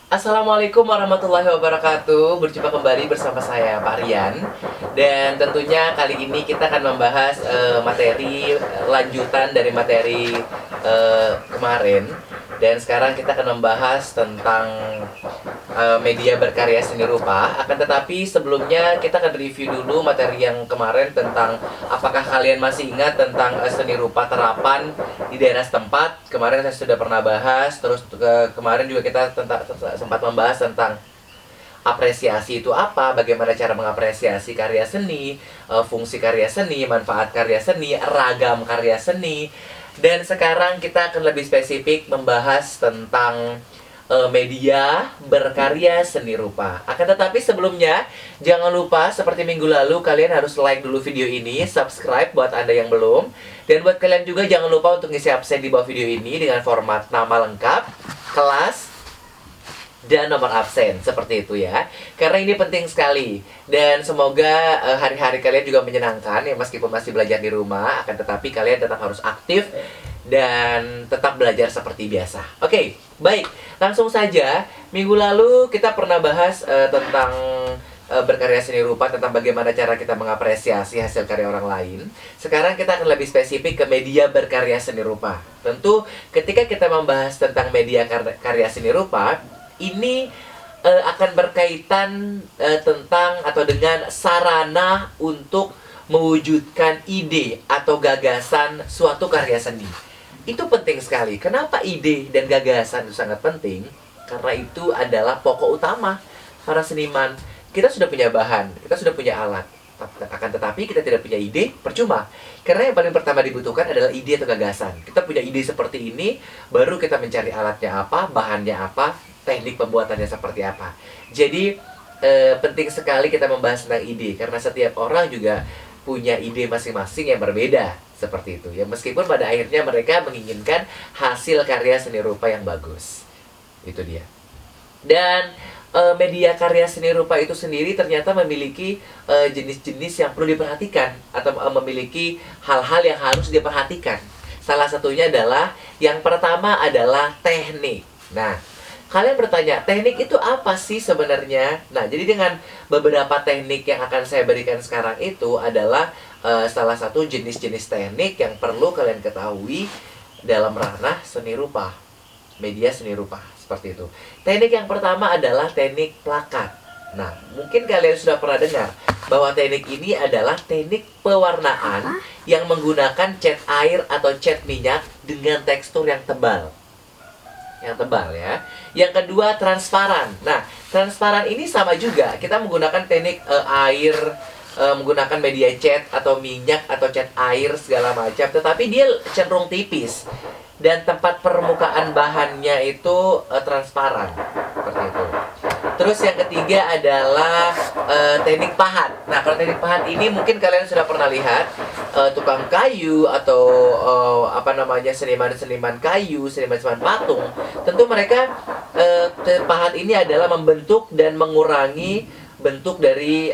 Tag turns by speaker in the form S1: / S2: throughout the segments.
S1: Assalamualaikum warahmatullahi wabarakatuh. Berjumpa kembali bersama saya Pak Rian. Dan tentunya kali ini kita akan membahas materi lanjutan dari materi kemarin. Dan sekarang kita akan membahas tentang media berkarya seni rupa. Akan tetapi sebelumnya kita akan review dulu materi yang kemarin tentang apakah kalian masih ingat tentang seni rupa terapan di daerah setempat. Kemarin saya sudah pernah bahas. Terus kemarin juga kita sempat membahas tentang apresiasi itu apa, bagaimana cara mengapresiasi karya seni, fungsi karya seni, manfaat karya seni, ragam karya seni. Dan sekarang kita akan lebih spesifik membahas tentang media berkarya seni rupa. Akan tetapi sebelumnya, jangan lupa seperti minggu lalu kalian harus like dulu video ini, subscribe buat Anda yang belum. Dan buat kalian juga jangan lupa untuk ngisi absen di bawah video ini dengan format nama lengkap, kelas, dan nomor absen, seperti itu ya. Karena ini penting sekali. Dan semoga hari-hari kalian juga menyenangkan ya, meskipun masih belajar di rumah. Akan tetapi kalian tetap harus aktif dan tetap belajar seperti biasa. Oke, baik. Langsung saja, minggu lalu kita pernah bahas tentang berkarya seni rupa, tentang bagaimana cara kita mengapresiasi hasil karya orang lain. Sekarang kita akan lebih spesifik ke media berkarya seni rupa. Tentu ketika kita membahas tentang media karya seni rupa, ini akan berkaitan tentang atau dengan sarana untuk mewujudkan ide atau gagasan suatu karya seni. Itu penting sekali. Kenapa ide dan gagasan itu sangat penting? Karena itu adalah pokok utama para seniman. Kita sudah punya bahan, kita sudah punya alat. Akan tetapi kita tidak punya ide, percuma. Karena yang paling pertama dibutuhkan adalah ide atau gagasan. Kita punya ide seperti ini, baru kita mencari alatnya apa, bahannya apa, teknik pembuatannya seperti apa. Jadi penting sekali kita membahas tentang ide, karena setiap orang juga punya ide masing-masing yang berbeda, seperti itu ya. Meskipun pada akhirnya mereka menginginkan hasil karya seni rupa yang bagus. Itu dia. Dan media karya seni rupa itu sendiri ternyata memiliki jenis-jenis yang perlu diperhatikan, atau memiliki hal-hal yang harus diperhatikan. Salah satunya adalah, yang pertama adalah teknik. Nah, kalian bertanya, teknik itu apa sih sebenarnya? Nah, jadi dengan beberapa teknik yang akan saya berikan sekarang itu adalah salah satu jenis-jenis teknik yang perlu kalian ketahui dalam ranah seni rupa, media seni rupa, seperti itu. Teknik yang pertama adalah teknik plakat. Nah, mungkin kalian sudah pernah dengar bahwa teknik ini adalah teknik pewarnaan yang menggunakan cat air atau cat minyak dengan tekstur yang tebal. Yang tebal ya. Yang kedua, transparan. Nah, transparan ini sama juga. Kita menggunakan teknik air, menggunakan media cat atau minyak atau cat air segala macam, tetapi dia cenderung tipis dan tempat permukaan bahannya itu transparan, seperti itu. Terus yang ketiga adalah teknik pahat. Nah, kalau teknik pahat ini mungkin kalian sudah pernah lihat tukang kayu atau seniman-seniman kayu, seniman-seniman patung. Tentu mereka pahat ini adalah membentuk dan mengurangi bentuk dari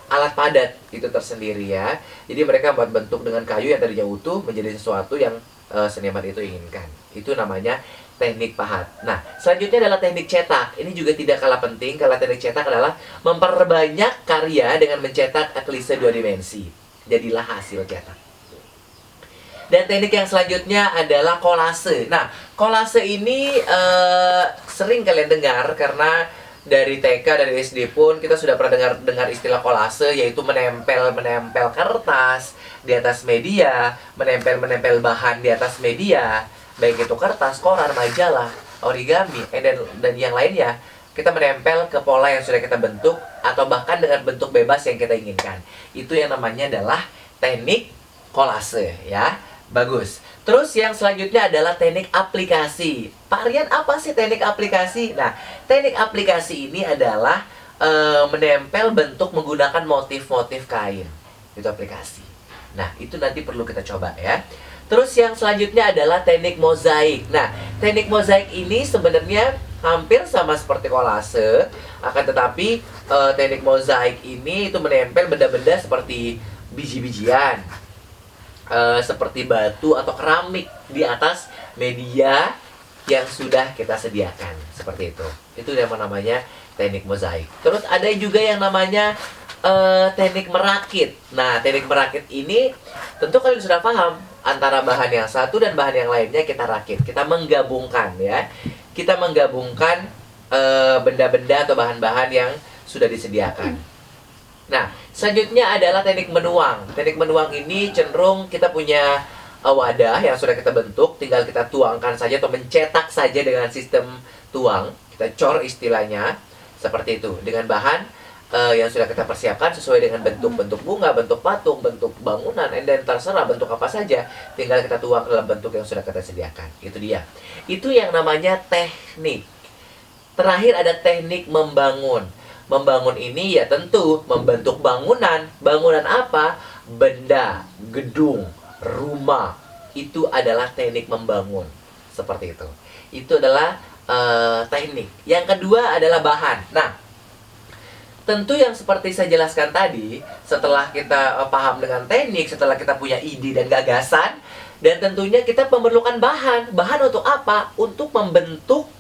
S1: alat padat itu tersendiri ya. Jadi mereka membuat bentuk dengan kayu yang tadinya utuh menjadi sesuatu yang seniman itu inginkan. Itu namanya teknik pahat. Nah, selanjutnya adalah teknik cetak. Ini juga tidak kalah penting. Kalau teknik cetak adalah memperbanyak karya dengan mencetak klise 2 dimensi. Jadilah hasil cetak. Dan teknik yang selanjutnya adalah kolase. Nah, kolase ini sering kalian dengar karena dari TK, dari SD pun kita sudah pernah dengar istilah kolase, yaitu menempel kertas di atas media, menempel bahan di atas media, baik itu kertas, koran, majalah, origami, dan yang lainnya. Kita menempel ke pola yang sudah kita bentuk atau bahkan dengan bentuk bebas yang kita inginkan. Itu yang namanya adalah teknik kolase ya. Bagus. Terus yang selanjutnya adalah teknik aplikasi. Pak Rian, apa sih teknik aplikasi? Nah, teknik aplikasi ini adalah menempel bentuk menggunakan motif-motif kain. Itu aplikasi. Nah, itu nanti perlu kita coba ya. Terus yang selanjutnya adalah teknik mozaik. Nah, teknik mozaik ini sebenarnya hampir sama seperti kolase, akan tetapi teknik mozaik ini itu menempel benda-benda seperti biji-bijian, seperti batu atau keramik di atas media yang sudah kita sediakan. Seperti itu. Itu yang namanya teknik mozaik. Terus ada juga yang namanya teknik merakit. Nah, teknik merakit ini tentu kalian sudah paham, antara bahan yang satu dan bahan yang lainnya kita rakit. Kita menggabungkan ya. Kita menggabungkan benda-benda atau bahan-bahan yang sudah disediakan. Nah, selanjutnya adalah teknik menuang. Teknik menuang ini cenderung kita punya wadah yang sudah kita bentuk, tinggal kita tuangkan saja atau mencetak saja dengan sistem tuang. Kita cor istilahnya, seperti itu. Dengan bahan yang sudah kita persiapkan sesuai dengan bentuk-bentuk bunga, bentuk patung, bentuk bangunan, dan terserah bentuk apa saja, tinggal kita tuang dalam bentuk yang sudah kita sediakan. Itu dia. Itu yang namanya teknik. Terakhir ada teknik membangun. Membangun ini ya tentu membentuk bangunan. Bangunan apa? Benda, gedung, rumah. Itu adalah teknik membangun. Seperti itu. Itu adalah teknik. Yang kedua adalah bahan. Nah, tentu yang seperti saya jelaskan tadi, setelah kita paham dengan teknik, setelah kita punya ide dan gagasan, dan tentunya kita memerlukan bahan. Bahan untuk apa? Untuk membentuk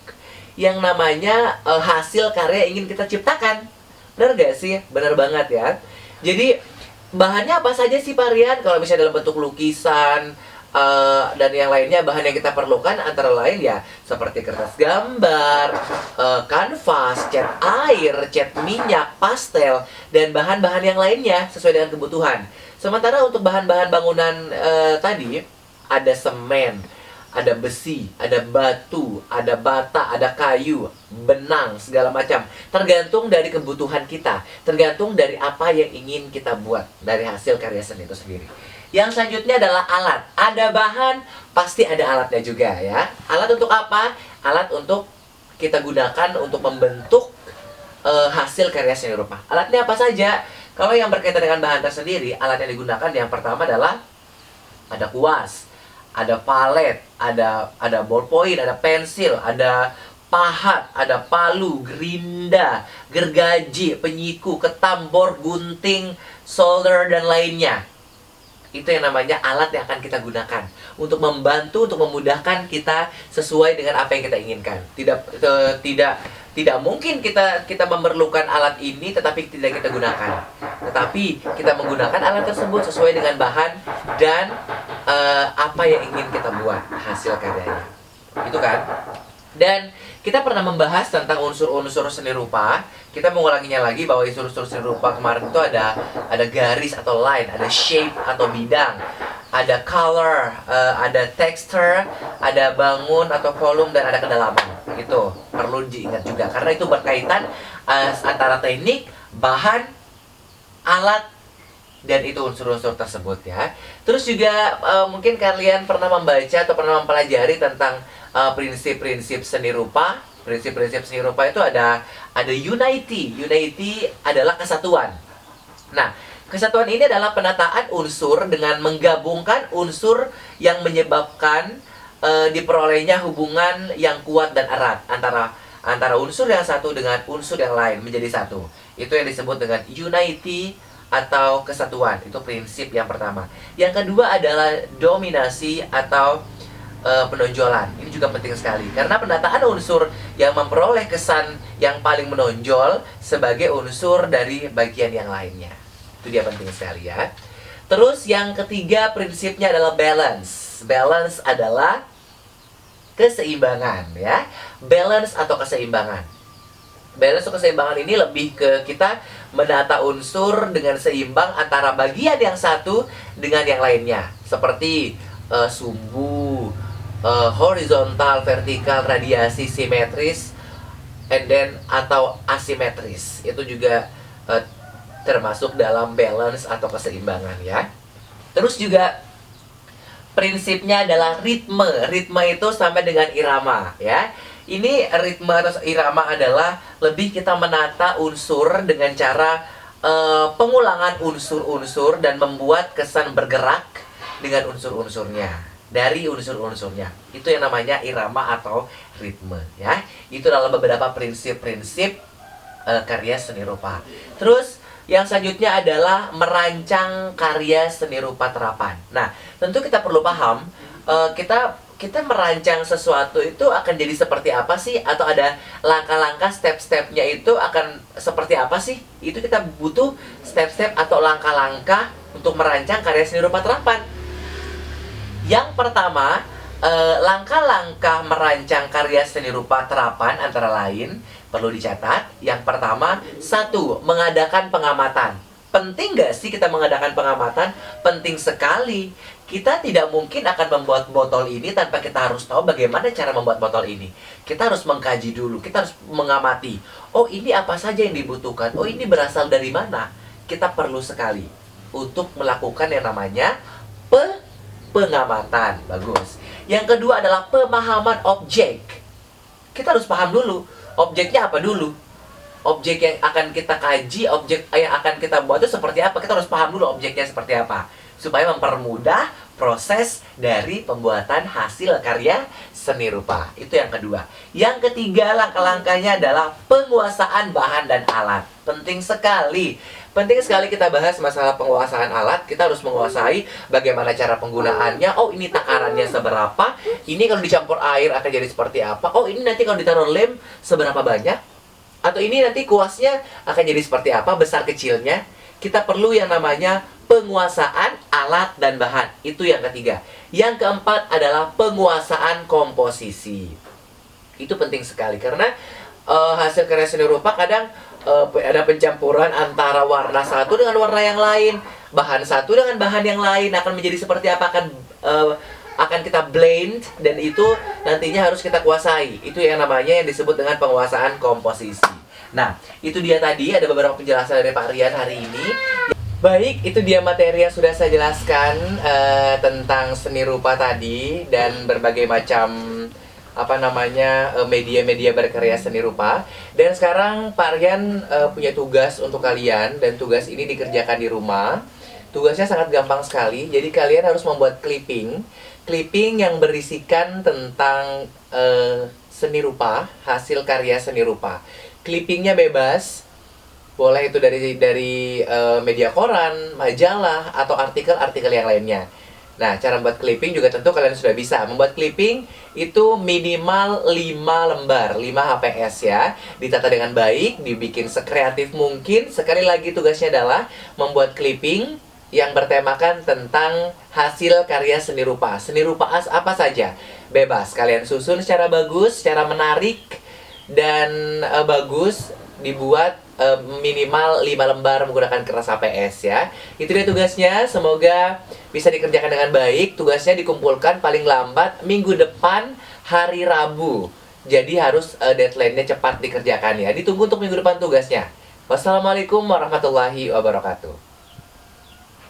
S1: yang namanya hasil karya yang ingin kita ciptakan. Benar gak sih? Benar banget ya. Jadi bahannya apa saja sih Pak Rian? Kalau misalnya dalam bentuk lukisan dan yang lainnya, bahan yang kita perlukan antara lain ya seperti kertas gambar, kanvas, cat air, cat minyak, pastel, dan bahan-bahan yang lainnya sesuai dengan kebutuhan. Sementara untuk bahan-bahan bangunan tadi ada semen, ada besi, ada batu, ada bata, ada kayu, benang, segala macam. Tergantung dari kebutuhan kita, tergantung dari apa yang ingin kita buat dari hasil karya seni itu sendiri. Yang selanjutnya adalah alat. Ada bahan, pasti ada alatnya juga ya. Alat untuk apa? Alat untuk kita gunakan untuk membentuk hasil karya seni rupa. Alatnya apa saja? Kalau yang berkaitan dengan bahan tersendiri, alat yang digunakan yang pertama adalah ada kuas, ada palet, ada ballpoint, ada pensil, ada pahat, ada palu, gerinda, gergaji, penyiku, ketam, bor, gunting, solder, dan lainnya. Itu yang namanya alat yang akan kita gunakan untuk membantu, untuk memudahkan kita sesuai dengan apa yang kita inginkan. Tidak mungkin kita memerlukan alat ini tetapi tidak kita gunakan. Tetapi kita menggunakan alat tersebut sesuai dengan bahan dan apa yang ingin kita buat hasil karyanya. Itu kan? Dan kita pernah membahas tentang unsur-unsur seni rupa. Kita mengulanginya lagi bahwa unsur-unsur seni rupa kemarin itu ada garis atau line, ada shape atau bidang, ada color, ada texture, ada bangun atau kolom, dan ada kedalaman. Itu perlu diingat juga karena itu berkaitan antara teknik, bahan, alat, dan itu unsur-unsur tersebut ya. Terus juga mungkin kalian pernah membaca atau pernah mempelajari tentang prinsip-prinsip seni rupa. Prinsip-prinsip seni rupa itu ada unity. Unity adalah kesatuan. Nah, kesatuan ini adalah penataan unsur dengan menggabungkan unsur yang menyebabkan diperolehnya hubungan yang kuat dan erat antara unsur yang satu dengan unsur yang lain menjadi satu. Itu yang disebut dengan unity atau kesatuan. Itu prinsip yang pertama. Yang kedua adalah dominasi atau penonjolan. Ini juga penting sekali karena penataan unsur yang memperoleh kesan yang paling menonjol sebagai unsur dari bagian yang lainnya. Itu dia penting sekali ya. Terus yang ketiga prinsipnya adalah balance. Balance adalah keseimbangan ya. Balance atau keseimbangan. Balance atau keseimbangan ini lebih ke kita menata unsur dengan seimbang antara bagian yang satu dengan yang lainnya. Seperti sumbu, horizontal, vertikal, radiasi, simetris, and then atau asimetris. Itu juga termasuk dalam balance atau keseimbangan ya. Terus juga prinsipnya adalah ritme. Ritme itu sama dengan irama ya. Ini ritme atau irama adalah lebih kita menata unsur dengan cara pengulangan unsur-unsur dan membuat kesan bergerak dengan unsur-unsurnya. Dari unsur-unsurnya. Itu yang namanya irama atau ritme ya. Itu adalah beberapa prinsip-prinsip karya seni rupa. Terus yang selanjutnya adalah merancang karya seni rupa terapan. Nah, tentu kita perlu paham kita kita merancang sesuatu itu akan jadi seperti apa sih? Atau ada langkah-langkah step-stepnya itu akan seperti apa sih? Itu kita butuh step-step atau langkah-langkah untuk merancang karya seni rupa terapan. Yang pertama, langkah-langkah merancang karya seni rupa terapan antara lain perlu dicatat. Yang pertama, 1. Mengadakan pengamatan. Penting nggak sih kita mengadakan pengamatan? Penting sekali. Kita tidak mungkin akan membuat botol ini tanpa kita harus tahu bagaimana cara membuat botol ini. Kita harus mengkaji dulu, kita harus mengamati. Oh, ini apa saja yang dibutuhkan? Oh, ini berasal dari mana? Kita perlu sekali untuk melakukan yang namanya pengamatan. Bagus. Yang kedua adalah pemahaman objek. Kita harus paham dulu, objeknya apa dulu. Objek yang akan kita kaji, objek yang akan kita buat itu seperti apa. Kita harus paham dulu objeknya seperti apa, supaya mempermudah proses dari pembuatan hasil karya seni rupa. Itu yang kedua. Yang ketiga, langkah-langkahnya adalah penguasaan bahan dan alat. Penting sekali. Penting sekali kita bahas masalah penguasaan alat. Kita harus menguasai bagaimana cara penggunaannya. Oh, ini takarannya seberapa. Ini kalau dicampur air akan jadi seperti apa. Oh, ini nanti kalau ditaruh lem seberapa banyak. Atau ini nanti kuasnya akan jadi seperti apa, besar kecilnya. Kita perlu yang namanya penguasaan alat dan bahan. Itu yang ketiga. Yang keempat adalah penguasaan komposisi. Itu penting sekali karena hasil karya seni rupa kadang ada pencampuran antara warna satu dengan warna yang lain, bahan satu dengan bahan yang lain. Akan menjadi seperti apa, akan kita blend, dan itu nantinya harus kita kuasai. Itu yang namanya yang disebut dengan penguasaan komposisi. Nah, itu dia tadi ada beberapa penjelasan dari Pak Rian hari ini. Baik, itu dia materi yang sudah saya jelaskan tentang seni rupa tadi dan berbagai macam media-media berkarya seni rupa. Dan sekarang Pak Rian punya tugas untuk kalian, dan tugas ini dikerjakan di rumah. Tugasnya sangat gampang sekali. Jadi kalian harus membuat clipping yang berisikan tentang seni rupa, hasil karya seni rupa. Clippingnya bebas, boleh itu dari media koran, majalah, atau artikel-artikel yang lainnya. Nah, cara membuat clipping juga tentu kalian sudah bisa. Membuat clipping itu minimal 5 lembar, 5 HPS ya. Ditata dengan baik, dibikin sekreatif mungkin. Sekali lagi tugasnya adalah membuat clipping yang bertemakan tentang hasil karya seni rupa. Seni rupa apa saja, bebas. Kalian susun secara bagus, secara menarik, dan bagus. Dibuat minimal 5 lembar menggunakan kertas HPS ya. Itu dia tugasnya, semoga bisa dikerjakan dengan baik. Tugasnya dikumpulkan paling lambat minggu depan hari Rabu. Jadi harus deadline-nya cepat dikerjakan ya. Ditunggu untuk minggu depan tugasnya. Wassalamualaikum warahmatullahi wabarakatuh.